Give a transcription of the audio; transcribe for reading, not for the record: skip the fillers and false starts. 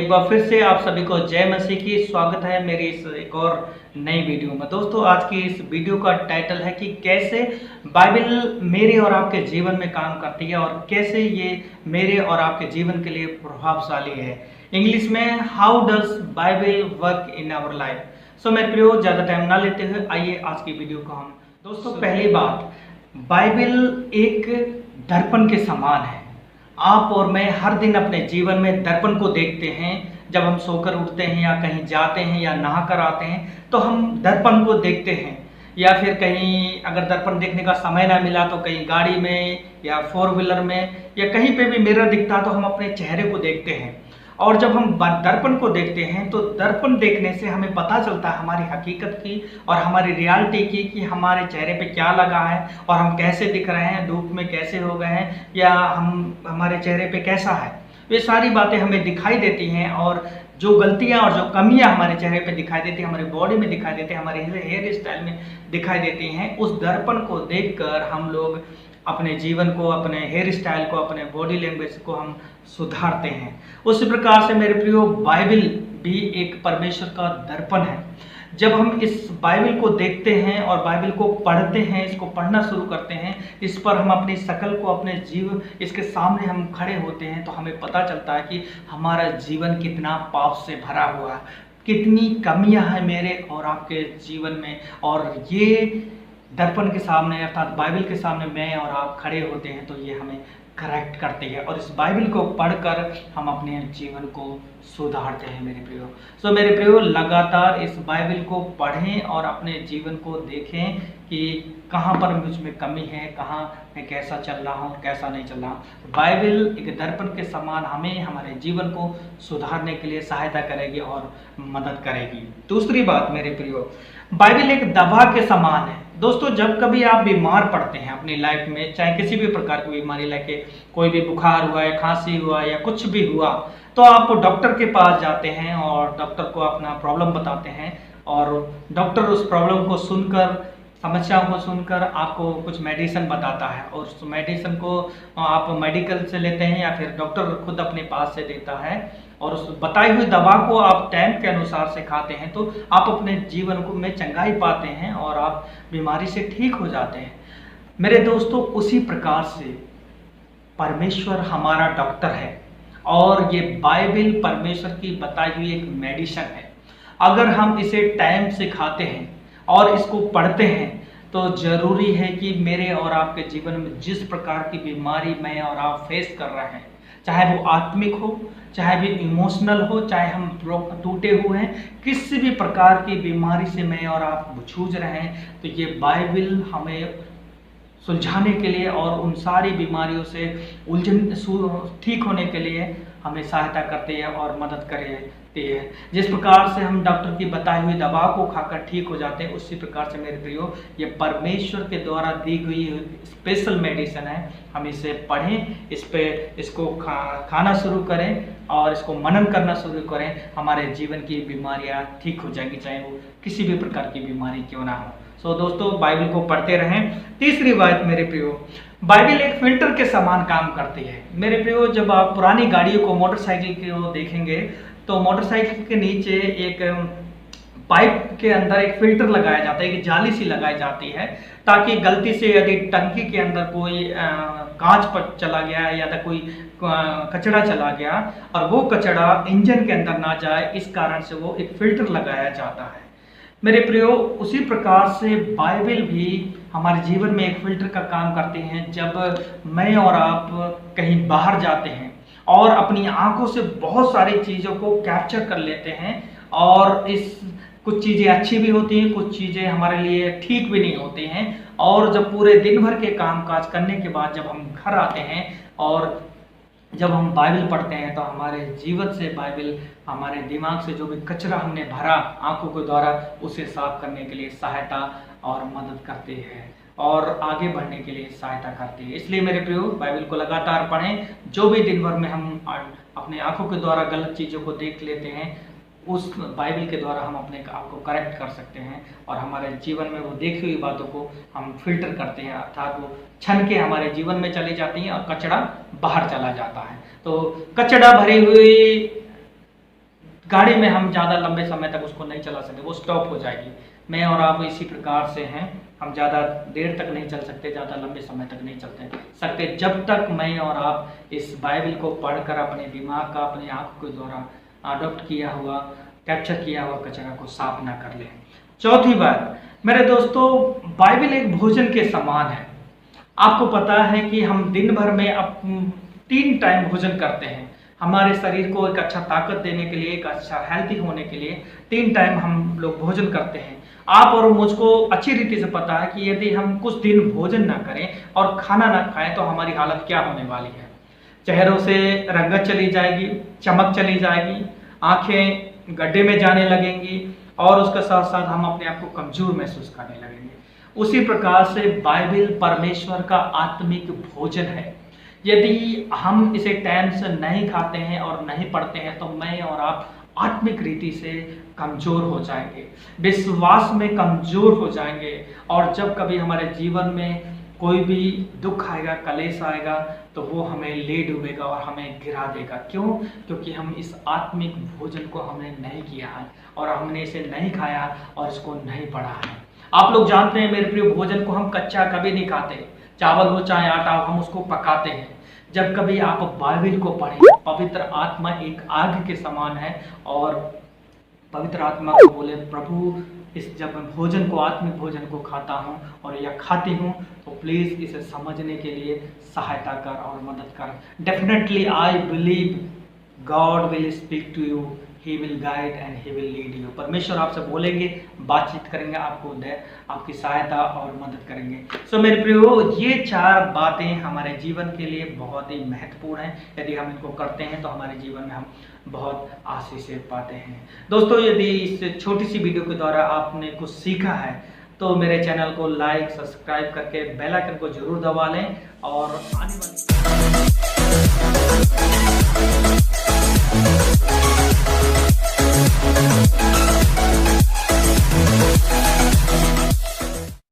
एक बार फिर से आप सभी को जय मसीह की स्वागत है मेरी इस एक और नई वीडियो में। दोस्तों आज की इस वीडियो का टाइटल है कि कैसे बाइबल मेरे और आपके जीवन में काम करती है और कैसे ये मेरे और आपके जीवन के लिए प्रभावशाली है। इंग्लिश में how does Bible work in our life. So मेरे प्रियो ज़्यादा टाइम ना लेते हुए आइए आज की वीडियो को हम दोस्तों पहली बात, बाइबल एक दर्पण के समान है। आप और मैं हर दिन अपने जीवन में दर्पण को देखते हैं। जब हम सोकर उठते हैं या कहीं जाते हैं या नहा कर आते हैं तो हम दर्पण को देखते हैं, या फिर कहीं अगर दर्पण देखने का समय ना मिला तो कहीं गाड़ी में या फोर व्हीलर में या कहीं पे भी मिरर दिखता तो हम अपने चेहरे को देखते हैं। और जब हम दर्पण को देखते हैं तो दर्पण देखने से हमें पता चलता है हमारी हकीकत की और हमारी रियलिटी की कि हमारे चेहरे पे क्या लगा है और हम कैसे दिख रहे हैं, धूप में कैसे हो गए हैं या हमारे चेहरे पे कैसा है। ये सारी बातें हमें दिखाई देती हैं और जो गलतियां और जो कमियां हमारे चेहरे पे दिखाई देती हैं, हमारी बॉडी में दिखाई देती हैं, हमारे हेयर स्टाइल में दिखाई देती हैं, उस दर्पण को देखकर हम लोग अपने जीवन को, अपने हेयर स्टाइल को, अपने बॉडी लैंग्वेज को हम सुधारते हैं। उसी प्रकार से मेरे प्रियो बाइबल भी एक परमेश्वर का दर्पण है। जब हम इस बाइबल को देखते हैं और बाइबल को पढ़ते हैं, इसको पढ़ना शुरू करते हैं, इस पर हम अपनी शकल को, अपने जीव इसके सामने हम खड़े होते हैं तो हमें पता चलता है कि हमारा जीवन कितना पाप से भरा हुआ है, कितनी कमियां हैं मेरे और आपके जीवन में। और ये दर्पण के सामने अर्थात बाइबल के सामने मैं और आप खड़े होते हैं तो ये हमें करेक्ट करती है और इस बाइबल को पढ़कर हम अपने जीवन को सुधारते हैं मेरे प्रियो। सो मेरे प्रियो लगातार इस बाइबल को पढ़ें और अपने जीवन को देखें कि कहाँ पर मुझ में कमी है, कहाँ मैं कैसा चल रहा हूँ, कैसा नहीं चल रहा हूँ। बाइबल एक दर्पण के समान हमें हमारे जीवन को सुधारने के लिए सहायता करेगी और मदद करेगी। दूसरी बात मेरे प्रियो, बाइबल एक दवा के समान है। दोस्तों जब कभी आप बीमार पड़ते हैं अपनी लाइफ में, चाहे किसी भी प्रकार की बीमारी लेके, कोई भी बुखार हुआ है, खांसी हुआ या कुछ भी हुआ, तो आप डॉक्टर के पास जाते हैं और डॉक्टर को अपना प्रॉब्लम बताते हैं और डॉक्टर उस प्रॉब्लम को सुनकर, समस्याओं को सुनकर आपको कुछ मेडिसिन बताता है और उस मेडिसिन को आप मेडिकल से लेते हैं या फिर डॉक्टर खुद अपने पास से देता है और उस बताई हुई दवा को आप टाइम के अनुसार से खाते हैं तो आप अपने जीवन को में चंगाई पाते हैं और आप बीमारी से ठीक हो जाते हैं। मेरे दोस्तों उसी प्रकार से परमेश्वर हमारा डॉक्टर है और ये बाइबल परमेश्वर की बताई हुई एक मेडिसिन है। अगर हम इसे टाइम से खाते हैं और इसको पढ़ते हैं तो जरूरी है कि मेरे और आपके जीवन में जिस प्रकार की बीमारी मैं और आप फेस कर रहे हैं, चाहे वो आत्मिक हो, चाहे भी इमोशनल हो, चाहे हम टूटे हुए हैं, किसी भी प्रकार की बीमारी से मैं और आप जूझ रहे हैं, तो ये बाइबल हमें सुलझाने के लिए और उन सारी बीमारियों से उलझन ठीक होने के लिए हमें सहायता करती है और मदद करती है। जिस प्रकार से हम डॉक्टर की बताई हुई दवा को खाकर ठीक हो जाते हैं, उसी प्रकार से मेरे प्रियो ये परमेश्वर के द्वारा दी हुई स्पेशल मेडिसिन है। हम इसे पढ़ें, इसको खाना शुरू करें और इसको मनन करना शुरू करें, हमारे जीवन की बीमारियां ठीक हो जाएंगी, चाहे वो किसी भी प्रकार की बीमारी क्यों ना हो। सो दोस्तों बाइबल को पढ़ते रहें। तीसरी बात मेरे प्रियो, बाइबल एक फिल्टर के समान काम करती है। मेरे प्रियो जब आप पुरानी गाड़ियों को, मोटरसाइकिल को देखेंगे तो मोटरसाइकिल के नीचे एक पाइप के अंदर एक फिल्टर लगाया जाता है, एक जाली सी लगाई जाती है ताकि गलती से यदि टंकी के अंदर कोई कांच पर चला गया या तो कोई कचरा चला गया और वो कचरा इंजन के अंदर ना जाए, इस कारण से वो एक फिल्टर लगाया जाता है। मेरे प्रियो उसी प्रकार से बाइबल भी हमारे जीवन में एक फिल्टर का काम करते हैं। जब मैं और आप कहीं बाहर जाते हैं और अपनी आंखों से बहुत सारी चीज़ों को कैप्चर कर लेते हैं और इस कुछ चीज़ें अच्छी भी होती हैं, कुछ चीज़ें हमारे लिए ठीक भी नहीं होती हैं, और जब पूरे दिन भर के काम काज करने के बाद जब हम घर आते हैं और जब हम बाइबल पढ़ते हैं तो हमारे जीवन से बाइबल हमारे दिमाग से जो भी कचरा हमने भरा आंखों के द्वारा उसे साफ करने के लिए सहायता और मदद करती है और आगे बढ़ने के लिए सहायता करती है। इसलिए मेरे प्रियो बाइबल को लगातार पढ़ें। जो भी दिन भर में हम अपने आंखों के द्वारा गलत चीज़ों को देख लेते हैं, उस बाइबल के द्वारा हम अपने आप को करेक्ट कर सकते हैं और हमारे जीवन में वो देखी हुई बातों को हम फिल्टर करते हैं, अर्थात वो छन के हमारे जीवन में चली जाती हैं और कचरा बाहर चला जाता है। तो कचरा भरी हुई गाड़ी में हम ज़्यादा लंबे समय तक उसको नहीं चला सकते, वो स्टॉप हो जाएगी। मैं और आप इसी प्रकार से हैं, हम ज़्यादा देर तक नहीं चल सकते, ज़्यादा लंबे समय तक नहीं चलते सकते जब तक मैं और आप इस बाइबल को पढ़कर अपने दिमाग का, अपनी आँखों के द्वारा अडॉप्ट किया हुआ, कैप्चर किया हुआ कचरा को साफ ना कर लें। चौथी बात मेरे दोस्तों, बाइबल एक भोजन के समान है। आपको पता है कि हम दिन भर में अब 3 टाइम भोजन करते हैं। हमारे शरीर को एक अच्छा ताकत देने के लिए, एक अच्छा हेल्थी होने के लिए 3 टाइम हम लोग भोजन करते हैं। आप और मुझको अच्छी रीति से पता है कि यदि हम कुछ दिन भोजन ना करें और खाना ना खाएं तो हमारी हालत क्या होने वाली है। चेहरों से रंगत चली जाएगी, चमक चली जाएगी, आंखें गड्ढे में जाने लगेंगी और उसके साथ साथ हम अपने आप को कमजोर महसूस करने लगेंगे। उसी प्रकार से बाइबल परमेश्वर का आत्मिक भोजन है। यदि हम इसे टाइम से नहीं खाते हैं और नहीं पढ़ते हैं तो मैं और आप आत्मिक रीति से कमजोर हो जाएंगे, विश्वास में कमजोर हो जाएंगे। और जब कभी हमारे जीवन में कोई भी दुख आएगा, कलेश आएगा, तो वो हमें ले डूबेगा और हमें गिरा देगा। क्यों? क्योंकि हम इस आत्मिक भोजन को हमने नहीं किया है और हमने इसे नहीं खाया और इसको नहीं पढ़ा है। आप लोग जानते हैं मेरे प्रिय, भोजन को हम कच्चा कभी नहीं खाते, चावल हो चाहे आटा हो, हम उसको पकाते हैं। जब कभी आप बाइबल को पढ़ें, पवित्र आत्मा एक आग के समान है और पवित्र आत्मा को बोले, प्रभु इस जब मैं भोजन को, आत्मिक भोजन को खाता हूँ और या खाती हूँ तो प्लीज़ इसे समझने के लिए सहायता कर और मदद कर। Definitely I believe God will speak to you, he will guide and he will lead you. परमेश्वर आपसे बोलेंगे, बातचीत करेंगे, आपकी सहायता और मदद करेंगे। सो मेरे प्रियो, ये 4 बातें हमारे जीवन के लिए बहुत ही महत्वपूर्ण हैं। यदि हम इनको करते हैं तो हमारे जीवन में हम बहुत आशीष पाते हैं। दोस्तों, यदि इस छोटी सी वीडियो के द्वारा आपने कुछ सीखा है तो मेरे चैनल को लाइक, सब्सक्राइब करके बेल आइकन को जरूर दबा लें और आने वाली